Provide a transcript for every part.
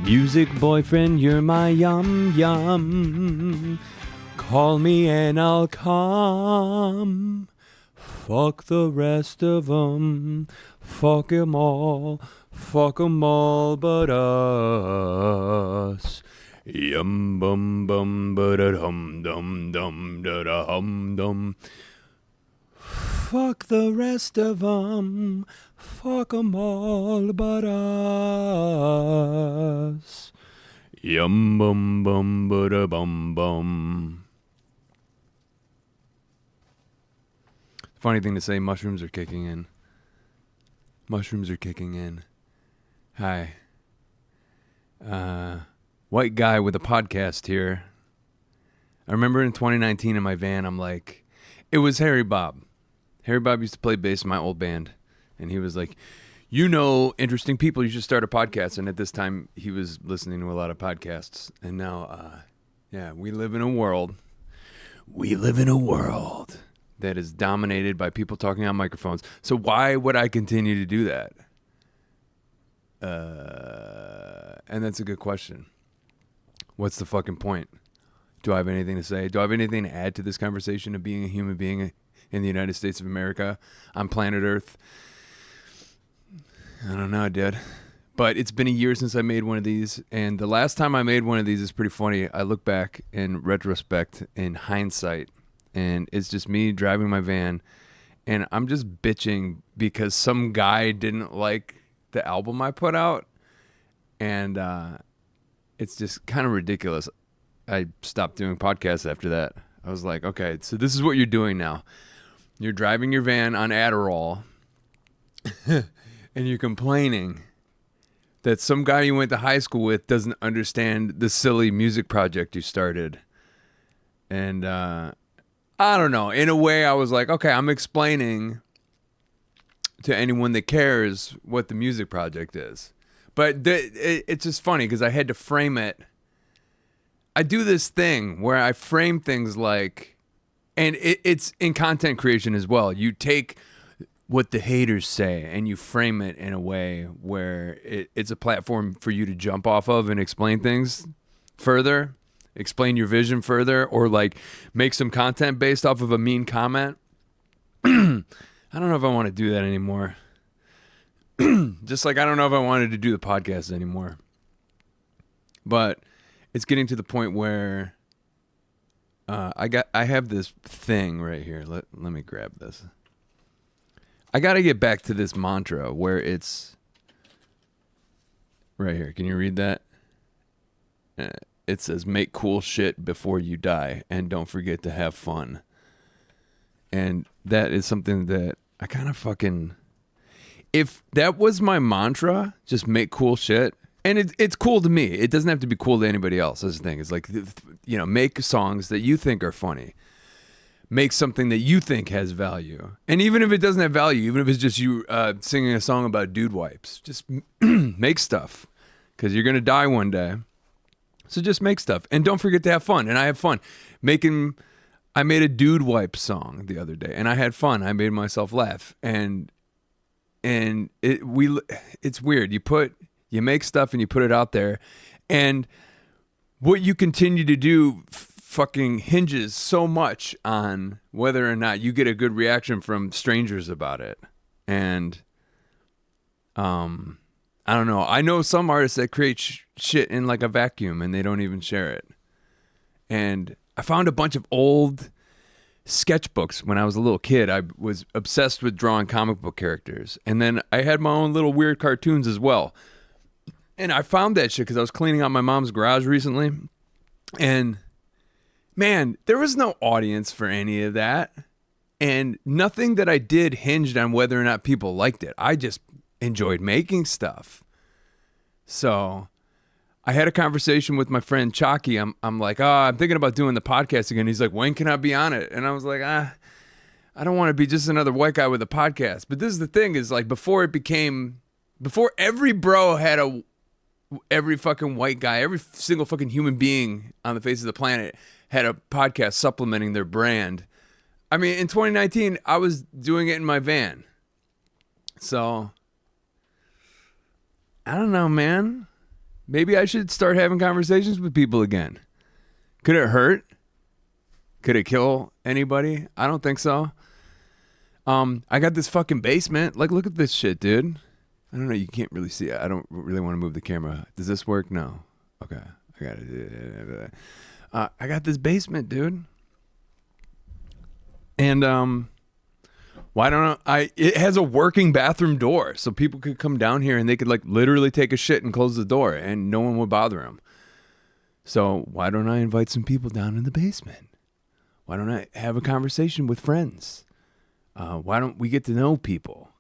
Music boyfriend, you're my yum yum. Call me and I'll come. Fuck the rest of 'em. Fuck 'em all. Fuck 'em all but us. Yum bum bum ba da hum dum dum da da hum dum. Fuck the rest of 'em. Fuck 'em all but us. Yum bum bum ba da bum bum. Funny thing to say, mushrooms are kicking in. Mushrooms are kicking in. Hi. White guy with a podcast here. I remember in 2019 in my van, I'm like, it was Harry Bob. Harry Bob used to play bass in my old band. And he was like, you know, interesting people, you should start a podcast. And at this time, he was listening to a lot of podcasts. And now, we live in a world. We live in a world that is dominated by people talking on microphones. So why would I continue to do that? And that's a good question. What's the fucking point? Do I have anything to say? Do I have anything to add to this conversation of being a human being in the United States of America on planet Earth? I don't know, dude. But it's been a year since I made one of these. And the last time I made one of these is pretty funny. I look back in retrospect, in hindsight, and it's just me driving my van. And I'm just bitching because some guy didn't like the album I put out. And it's just kind of ridiculous. I stopped doing podcasts after that. I was like, okay, so this is what you're doing now. You're driving your van on Adderall. And you're complaining that some guy you went to high school with doesn't understand the silly music project you started. And I don't know. In a way, I was like, okay, I'm explaining to anyone that cares what the music project is. But it's just funny because I had to frame it. I do this thing where I frame things like, and it's in content creation as well. You take what the haters say and you frame it in a way where it's a platform for you to jump off of and explain things further, explain your vision further, or like make some content based off of a mean comment. I don't know if I want to do that anymore. Just like I don't know if I wanted to do the podcast anymore. But it's getting to the point where I have this thing right here. Let me grab this. I got to get back to this mantra where it's right here. Can you read that? It says, make cool shit before you die and don't forget to have fun. And that is something that I kind of fucking, if that was my mantra, just make cool shit. And it's cool to me. It doesn't have to be cool to anybody else. That's the thing. It's like, you know, make songs that you think are funny. Make something that you think has value. And even if it doesn't have value, even if it's just you singing a song about dude wipes, just make stuff because you're going to die one day. So just make stuff and don't forget to have fun. And I have fun I made a dude wipe song the other day and I had fun. I made myself laugh and it's weird. You make stuff and you put it out there and what you continue to do fucking hinges so much on whether or not you get a good reaction from strangers about it. And I don't know. I know some artists that create shit in like a vacuum and they don't even share it. And I found a bunch of old sketchbooks when I was a little kid. I was obsessed with drawing comic book characters. And then I had my own little weird cartoons as well. And I found that shit because I was cleaning out my mom's garage recently. And man, there was no audience for any of that. And nothing that I did hinged on whether or not people liked it. I just enjoyed making stuff. So I had a conversation with my friend Chalky. I'm like, I'm thinking about doing the podcast again. He's like, when can I be on it? And I was like, I don't want to be just another white guy with a podcast. But this is the thing is like before every bro had every fucking white guy, every single fucking human being on the face of the planet had a podcast supplementing their brand. I mean, in 2019, I was doing it in my van. So, I don't know, man. Maybe I should start having conversations with people again. Could it hurt? Could it kill anybody? I don't think so. I got this fucking basement. Like, look at this shit, dude. I don't know. You can't really see it. I don't really want to move the camera. Does this work? No. Okay. I got it. I got this basement, dude. And why don't I? It has a working bathroom door, so people could come down here and they could like literally take a shit and close the door, and no one would bother them. So why don't I invite some people down in the basement? Why don't I have a conversation with friends? Why don't we get to know people?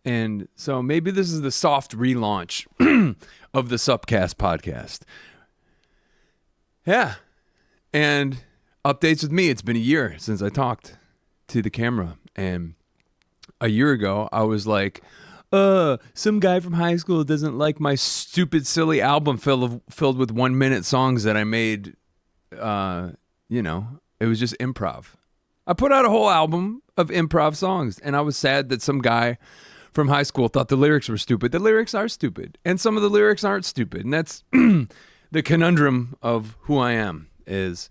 And so maybe this is the soft relaunch of the SUPcast podcast. Yeah. And updates with me. It's been a year since I talked to the camera. And a year ago, I was like, some guy from high school doesn't like my stupid, silly album filled with 1 minute songs that I made. It was just improv. I put out a whole album of improv songs, and I was sad that some guy from high school thought the lyrics were stupid. The lyrics are stupid, and some of the lyrics aren't stupid. And that's the conundrum of who I am, is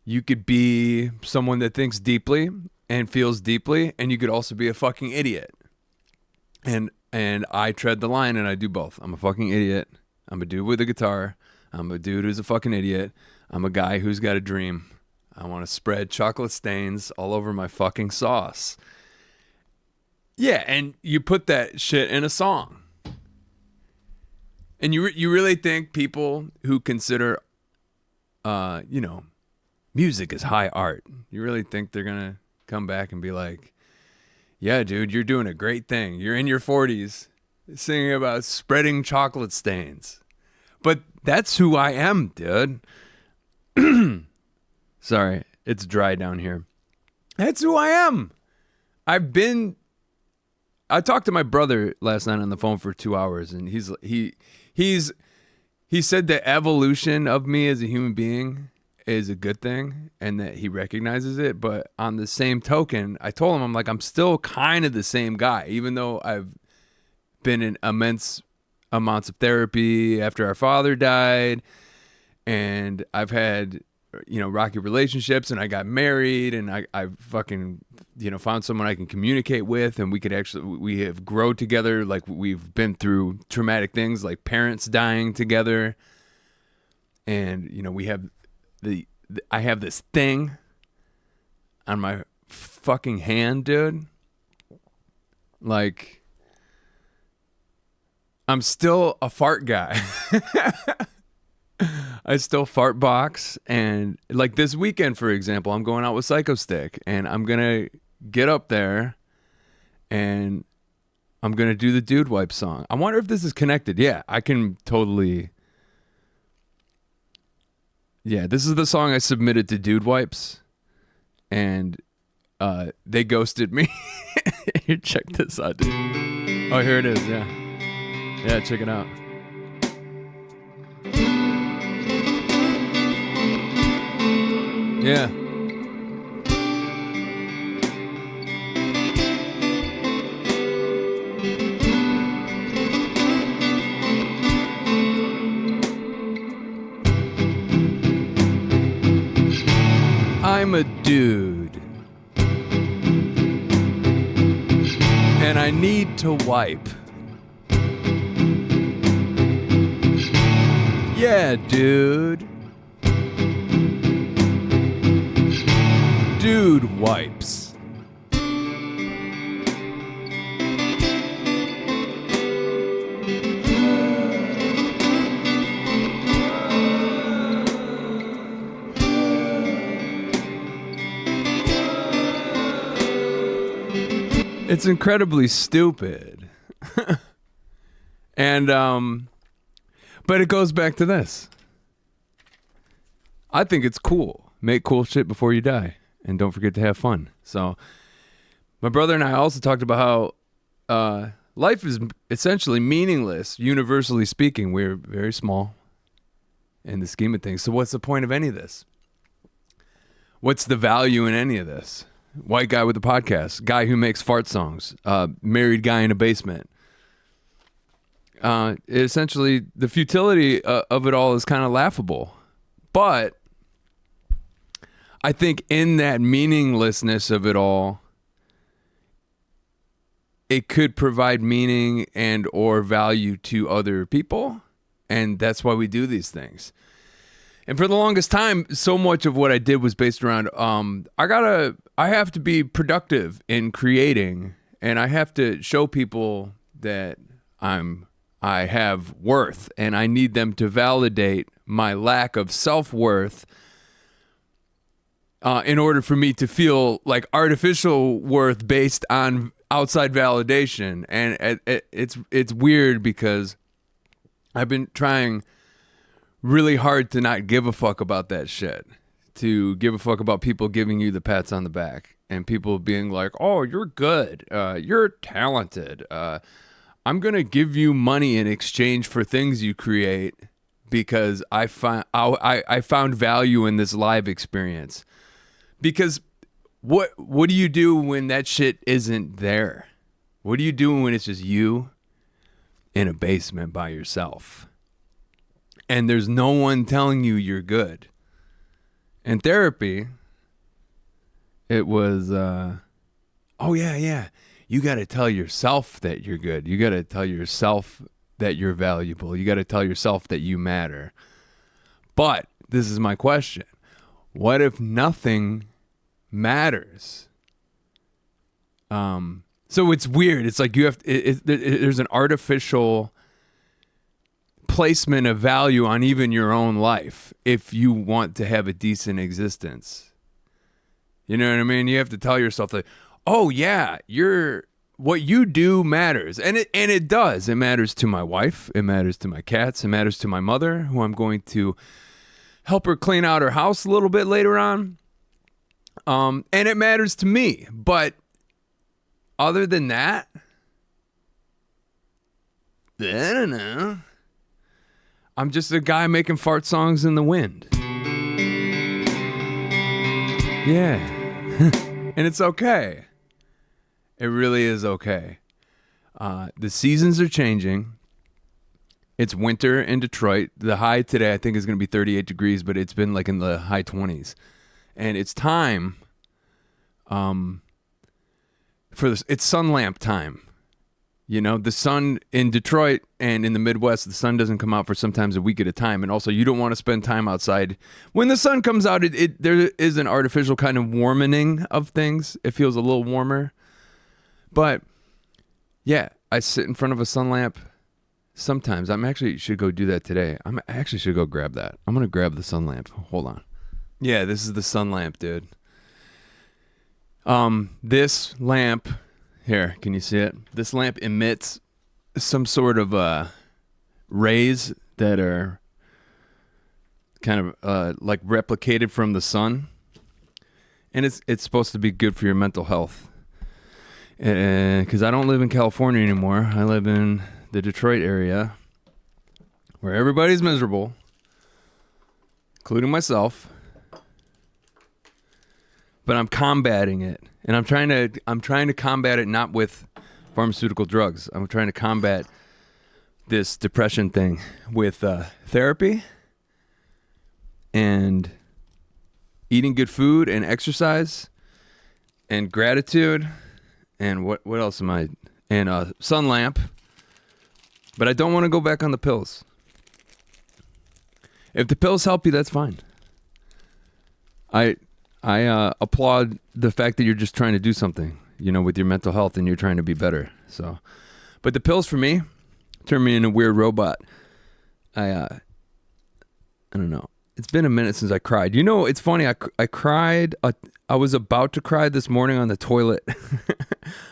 you could be someone that thinks deeply and feels deeply, and you could also be a fucking idiot. And I tread the line, and I do both. I'm a fucking idiot. I'm a dude with a guitar. I'm a dude who's a fucking idiot. I'm a guy who's got a dream. I want to spread chocolate stains all over my fucking sauce. Yeah, and you put that shit in a song. And you really think people who consider, music is high art, you really think they're going to come back and be like, yeah, dude, you're doing a great thing. You're in your 40s singing about spreading chocolate stains. But that's who I am, dude. Sorry, it's dry down here. That's who I am. I talked to my brother last night on the phone for 2 hours, and he said the evolution of me as a human being is a good thing and that he recognizes it. But on the same token, I told him, I'm still kind of the same guy, even though I've been in immense amounts of therapy after our father died, and I've had rocky relationships, and I got married, and I fucking found someone I can communicate with, and we have grown together. Like, we've been through traumatic things like parents dying together, and we have I have this thing on my fucking hand, dude. Like, I'm still a fart guy. I still fart box, and like this weekend, for example, I'm going out with Psycho Stick, and I'm gonna get up there and I'm gonna do the Dude Wipe song. I wonder if this is connected. Yeah, I can totally. Yeah, this is the song I submitted to Dude Wipes, and they ghosted me. Here, check this out, dude. Oh, here it is. Yeah, check it out. Yeah. I'm a dude, and I need to wipe. Yeah, dude. Dude Wipes. It's incredibly stupid. And but it goes back to this. I think it's cool. Make cool shit before you die. And don't forget to have fun. So my brother and I also talked about how life is essentially meaningless, universally speaking. We're very small in the scheme of things. So what's the point of any of this? What's the value in any of this? White guy with a podcast, guy who makes fart songs, married guy in a basement, essentially the futility of it all is kind of laughable. But I think in that meaninglessness of it all, it could provide meaning and or value to other people. And that's why we do these things. And for the longest time, so much of what I did was based around, I have to be productive in creating, and I have to show people that I have worth, and I need them to validate my lack of self-worth in order for me to feel like artificial worth based on outside validation. And it's weird because I've been trying really hard to not give a fuck about that shit, to give a fuck about people giving you the pats on the back and people being like, oh, you're good, you're talented, I'm gonna give you money in exchange for things you create because I found value in this live experience. Because what do you do when that shit isn't there? What do you do when it's just you in a basement by yourself and there's no one telling you you're good? In therapy, it was, oh yeah, you got to tell yourself that you're good. You got to tell yourself that you're valuable. You got to tell yourself that you matter. But this is my question. What if nothing matters? So it's weird. It's like you have there's an artificial placement of value on even your own life if you want to have a decent existence. You know what I mean? You have to tell yourself that, oh yeah, what you do matters. And it does. It matters to my wife. It matters to my cats. It matters to my mother, who I'm going to help her clean out her house a little bit later on. And it matters to me. But other than that, I don't know. I'm just a guy making fart songs in the wind. Yeah. And it's okay. It really is okay. The seasons are changing. It's winter in Detroit. The high today, I think, is going to be 38 degrees, but it's been like in the high 20s. And it's time for this. It's Sunlamp time. You know, the sun in Detroit and in the Midwest, the sun doesn't come out for sometimes a week at a time. And also, you don't want to spend time outside. When the sun comes out, there is an artificial kind of warming of things. It feels a little warmer. But, yeah, I sit in front of a sun lamp sometimes. I'm actually should go do that today. I actually should go grab that. I'm going to grab the sun lamp. Hold on. Yeah, this is the sun lamp, dude. This lamp... Here, can you see it? This lamp emits some sort of rays that are kind of like replicated from the sun. And it's supposed to be good for your mental health. Because I don't live in California anymore. I live in the Detroit area where everybody's miserable, including myself. But I'm combating it. And I'm trying to combat it not with pharmaceutical drugs. I'm trying to combat this depression thing with therapy and eating good food and exercise and gratitude and what else am I? And Sunlamp. But I don't want to go back on the pills. If the pills help you, that's fine. I applaud the fact that you're just trying to do something, you know, with your mental health and you're trying to be better. So, but the pills for me turn me into a weird robot. I don't know. It's been a minute since I cried. You know, it's funny. I cried. I was about to cry this morning on the toilet.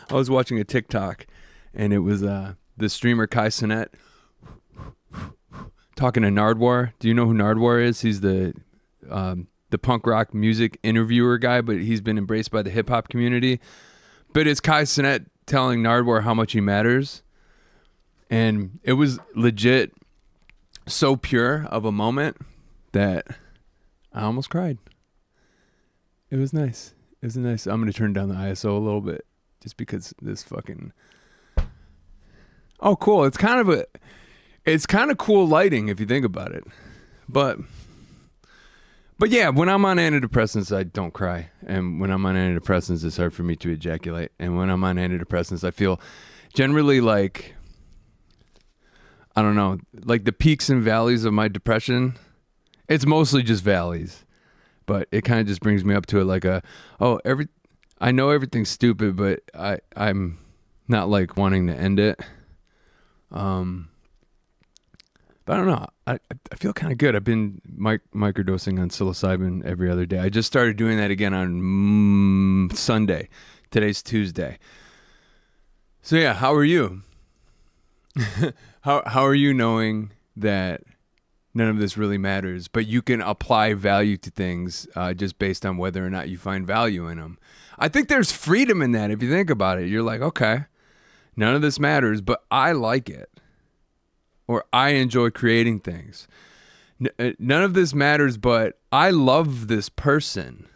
I was watching a TikTok and it was the streamer Kai Cenat talking to Nardwar. Do you know who Nardwar is? He's the punk rock music interviewer guy, but he's been embraced by the hip hop community. But it's Kai Cenat telling Nardwar how much he matters. And it was legit so pure of a moment that I almost cried. It was nice. It was nice. I'm going to turn down the ISO a little bit just because this fucking... Oh, cool. It's kind of It's kind of cool lighting if you think about it. But yeah, when I'm on antidepressants, I don't cry. And when I'm on antidepressants, it's hard for me to ejaculate. And when I'm on antidepressants, I feel generally like, I don't know, like the peaks and valleys of my depression. It's mostly just valleys. But it kind of just brings me up to it like I know everything's stupid, but I'm not like wanting to end it. But I don't know. I feel kind of good. I've been microdosing on psilocybin every other day. I just started doing that again on Sunday. Today's Tuesday. So yeah, how are you? How are you knowing that none of this really matters, but you can apply value to things just based on whether or not you find value in them? I think there's freedom in that if you think about it. You're like, okay, none of this matters, but I like it. Or I enjoy creating things. None of this matters, but I love this person.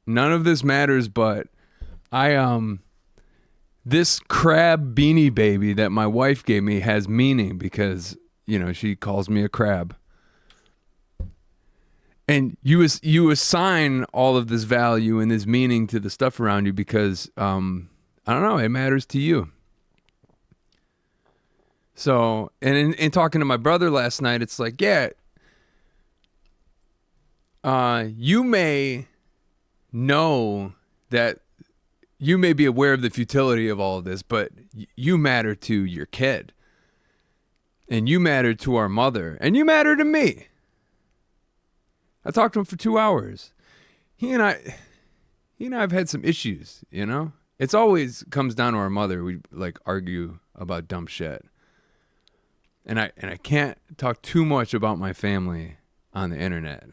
None of this matters, but this crab beanie baby that my wife gave me has meaning because, she calls me a crab. And you assign all of this value and this meaning to the stuff around you because, I don't know, it matters to you. So, and in talking to my brother last night, it's like, yeah, you may know that you may be aware of the futility of all of this, but you matter to your kid. And you matter to our mother. And you matter to me. I talked to him for 2 hours. He and I have had some issues, It's always comes down to our mother. We like argue about dumb shit. And I can't talk too much about my family on the internet.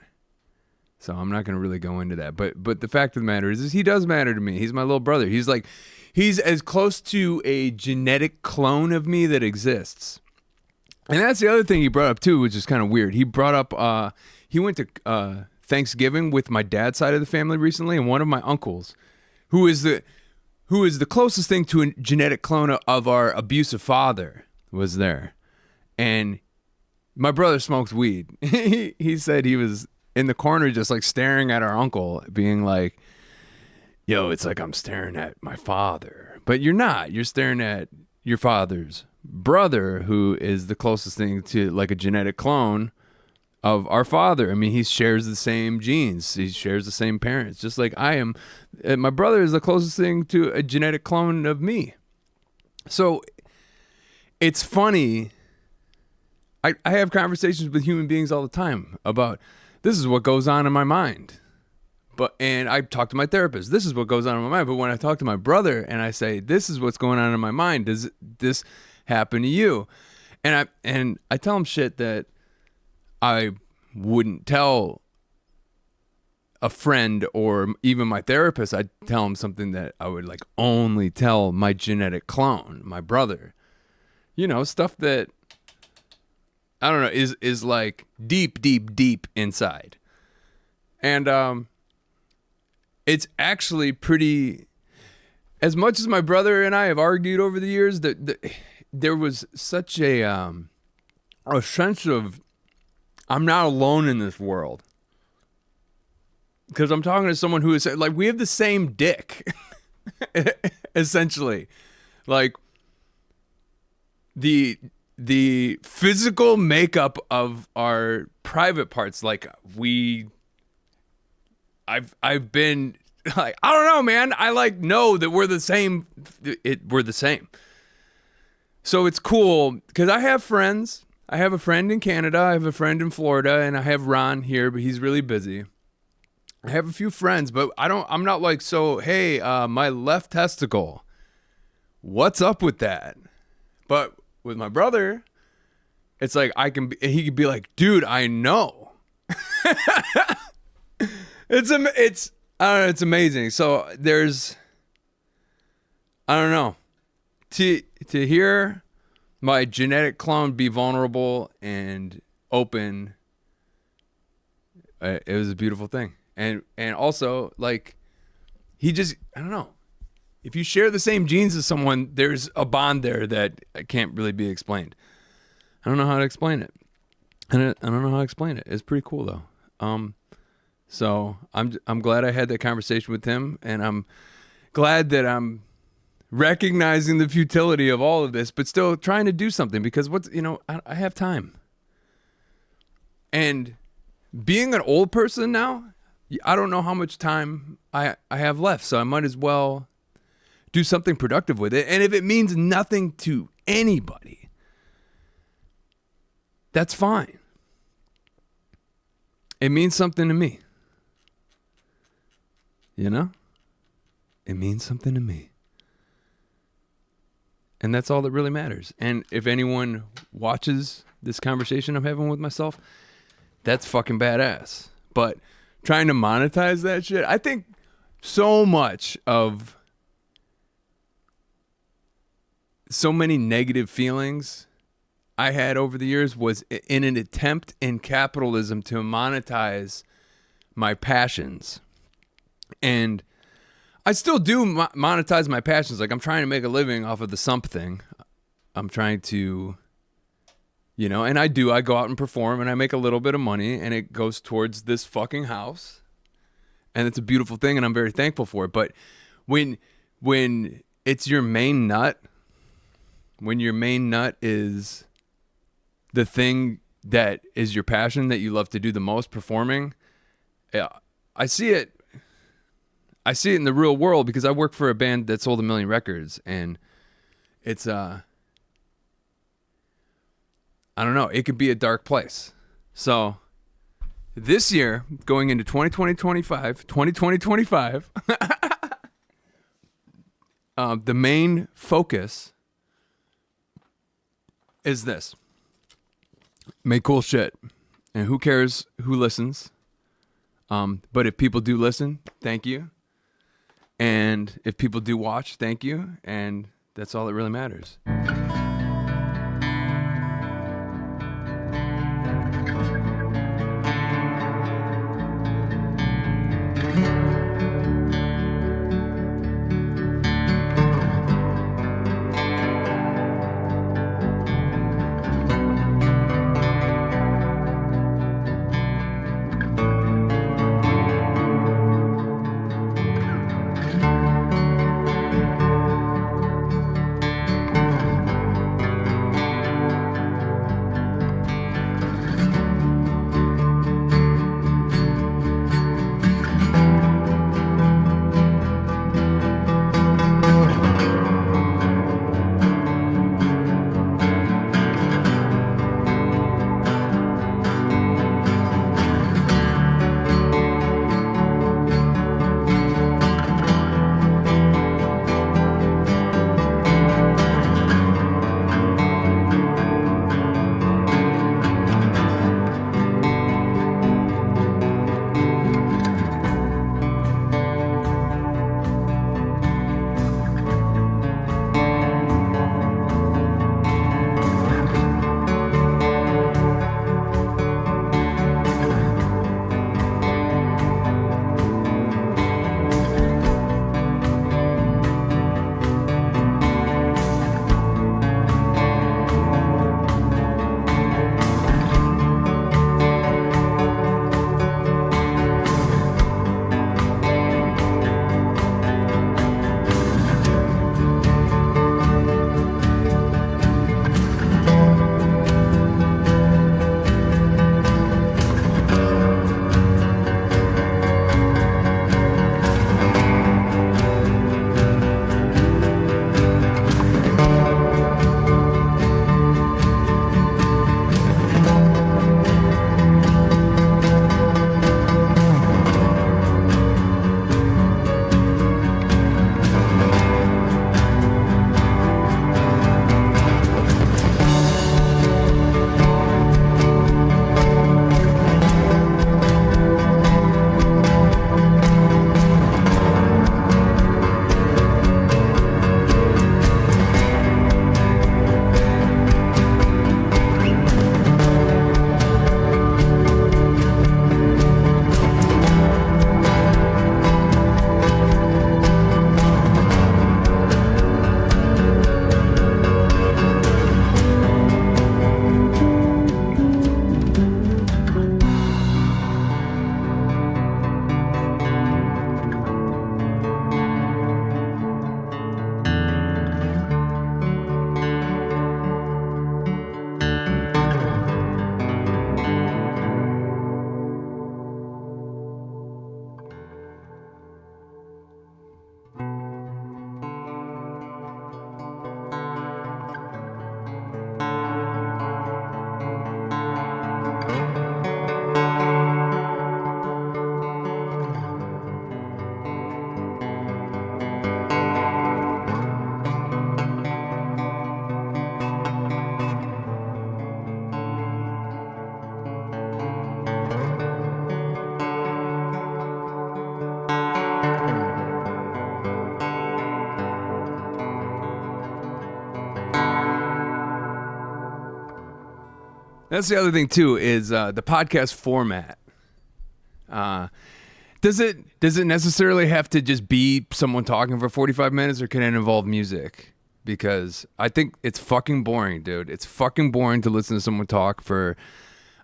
So I'm not going to really go into that. But the fact of the matter is he does matter to me. He's my little brother. He's as close to a genetic clone of me that exists. And that's the other thing he brought up too, which is kind of weird. He brought up he went to Thanksgiving with my dad's side of the family recently, and one of my uncles, who is the closest thing to a genetic clone of our abusive father, was there. And my brother smokes weed. He said he was in the corner just like staring at our uncle, being like, yo, it's like I'm staring at my father. But you're not. You're staring at your father's brother, who is the closest thing to like a genetic clone of our father. I mean, he shares the same genes. He shares the same parents, just like I am. My brother is the closest thing to a genetic clone of me. So it's funny. I have conversations with human beings all the time about this is what goes on in my mind. And I talk to my therapist. This is what goes on in my mind. But when I talk to my brother and I say, this is what's going on in my mind, does this happen to you? And I tell him shit that I wouldn't tell a friend or even my therapist. I'd tell him something that I would like only tell my genetic clone, my brother. Stuff that I don't know, is like deep, deep, deep inside. And it's actually pretty, as much as my brother and I have argued over the years, that there was such a sense of, I'm not alone in this world. Because I'm talking to someone who is like, we have the same dick, essentially. Like, the physical makeup of our private parts, like I've been like, I don't know, man. I like know that we're the same. We're the same. So it's cool because I have friends. I have a friend in Canada. I have a friend in Florida, and I have Ron here, but he's really busy. I have a few friends, but I'm not like, so, hey, my left testicle, what's up with that? But with my brother, it's like he could be like, dude, I know. It's I don't know, it's amazing. So there's, I don't know, to hear my genetic clone be vulnerable and open, it was a beautiful thing. And also, like, he just, I don't know. If you share the same genes as someone, there's a bond there that can't really be explained. I don't know how to explain it. And I don't know how to explain it. It's pretty cool though. So I'm glad I had that conversation with him, and I'm glad that I'm recognizing the futility of all of this, but still trying to do something, because I have time. And being an old person now, I don't know how much time I have left, so I might as well do something productive with it. And if it means nothing to anybody, that's fine. It means something to me. It means something to me. And that's all that really matters. And if anyone watches this conversation I'm having with myself, that's fucking badass. But trying to monetize that shit, I think so much of so many negative feelings I had over the years was in an attempt in capitalism to monetize my passions. And I still do monetize my passions. Like, I'm trying to make a living off of the sump thing. I'm trying to, and I go out and perform, and I make a little bit of money, and it goes towards this fucking house. And it's a beautiful thing, and I'm very thankful for it. But when it's your main nut, when your main nut is the thing that is your passion, that you love to do the most, performing, I see it in the real world, because I work for a band that sold 1 million records, and it's I don't know, it could be a dark place. So this year, going into 2025, the main focus is this: make cool shit. And who cares who listens? But if people do listen, thank you. And if people do watch, thank you. And that's all that really matters. That's the other thing too, is the podcast format. Does it necessarily have to just be someone talking for 45 minutes, or can it involve music? Because I think it's fucking boring, dude. It's fucking boring to listen to someone talk for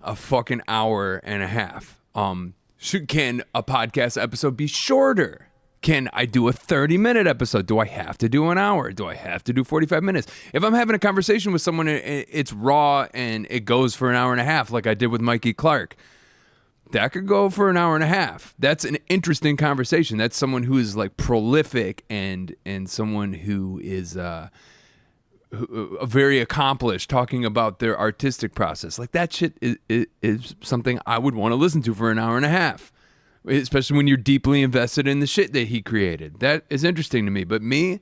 a fucking hour and a half. Can a podcast episode be shorter? Can I do a 30-minute episode? Do I have to do an hour? Do I have to do 45 minutes? If I'm having a conversation with someone, it's raw and it goes for an hour and a half, like I did with Mikey Clark, that could go for an hour and a half. That's an interesting conversation. That's someone who is like prolific and someone who is very accomplished, talking about their artistic process. Like that shit is something I would want to listen to for an hour and a half, especially when you're deeply invested in the shit that he created. That is interesting to me. But me,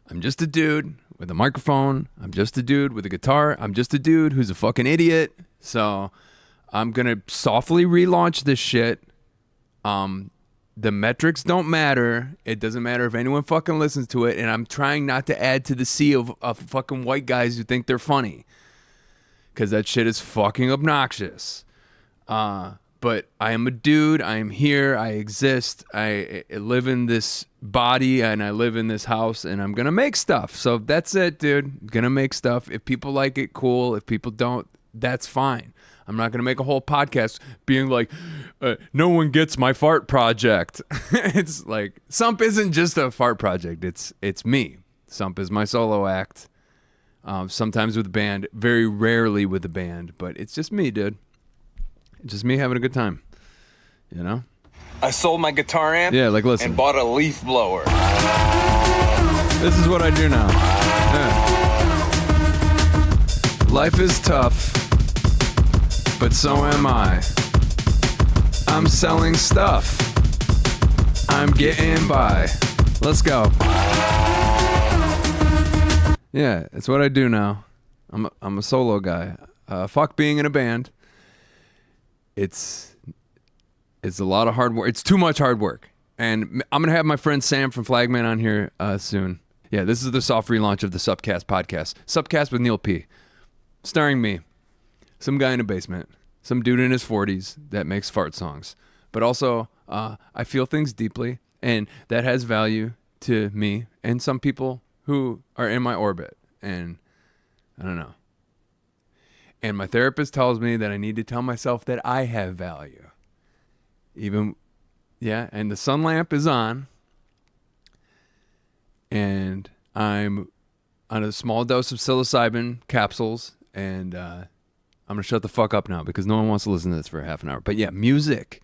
I'm just a dude with a microphone. I'm just a dude with a guitar. I'm just a dude who's a fucking idiot. So I'm going to softly relaunch this shit. The metrics don't matter. It doesn't matter if anyone fucking listens to it. And I'm trying not to add to the sea of fucking white guys who think they're funny, because that shit is fucking obnoxious. But I am a dude. I am here. I exist. I live in this body and I live in this house, and I'm going to make stuff. So that's it, dude. I'm going to make stuff. If people like it, cool. If people don't, that's fine. I'm not going to make a whole podcast being like, no one gets my fart project. It's like, Sump isn't just a fart project. It's me. Sump is my solo act. Sometimes with a band, very rarely with a band, but it's just me, dude. Just me having a good time, you know? I sold my guitar amp, yeah, like, listen, and bought a leaf blower. This is what I do now. Yeah. Life is tough, but so am I. I'm selling stuff. I'm getting by. Let's go. Yeah, it's what I do now. I'm a solo guy. Fuck being in a band. It's a lot of hard work. It's too much hard work. And I'm going to have my friend Sam from Flagman on here soon. Yeah, this is the soft relaunch of the SUPcast podcast. SUPcast with Neil P. Starring me. Some guy in a basement. Some dude in his 40s that makes fart songs. But also, I feel things deeply, and that has value to me and some people who are in my orbit. And I don't know. And my therapist tells me that I need to tell myself that I have value. And the Sunlamp is on. And I'm on a small dose of psilocybin capsules. And I'm going to shut the fuck up now because no one wants to listen to this for a half an hour. But yeah, music.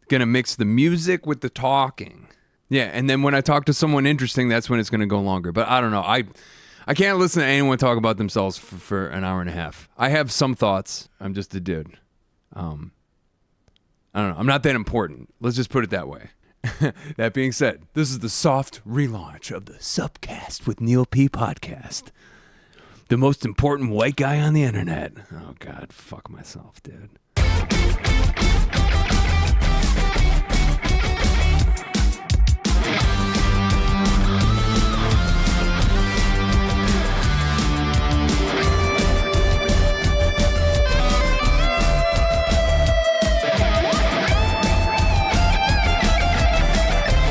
Going to mix the music with the talking. Yeah, and then when I talk to someone interesting, that's when it's going to go longer. But I don't know. I can't listen to anyone talk about themselves for an hour and a half. I have some thoughts. I'm just a dude. I don't know. I'm not that important. Let's just put it that way. That being said, this is the soft relaunch of the SUPcast with Neil P. podcast. The most important white guy on the internet. Oh, God. Fuck myself, dude.